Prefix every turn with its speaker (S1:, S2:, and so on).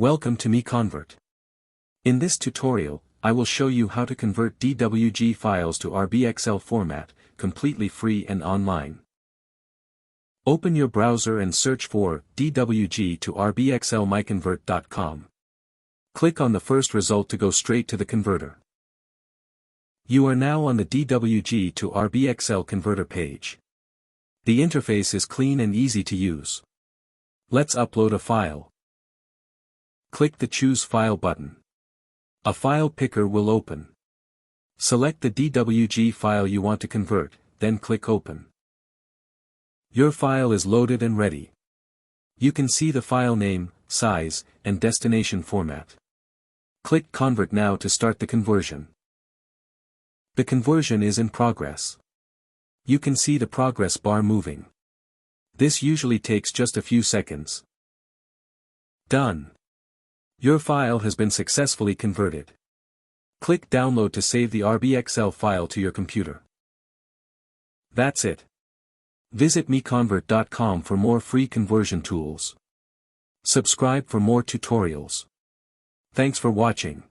S1: Welcome to MiConvert. In this tutorial, I will show you how to convert DWG files to RBXL format, completely free and online. Open your browser and search for DWG to RBXL MiConvert.com. Click on the first result to go straight to the converter. You are now on the DWG to RBXL converter page. The interface is clean and easy to use. Let's upload a file. Click the Choose File button. A file picker will open. Select the DWG file you want to convert, then click Open. Your file is loaded and ready. You can see the file name, size, and destination format. Click Convert now to start the conversion. The conversion is in progress. You can see the progress bar moving. This usually takes just a few seconds. Done. Your file has been successfully converted. Click Download to save the RBXL file to your computer. That's it. Visit MiConvert.com for more free conversion tools. Subscribe for more tutorials. Thanks for watching.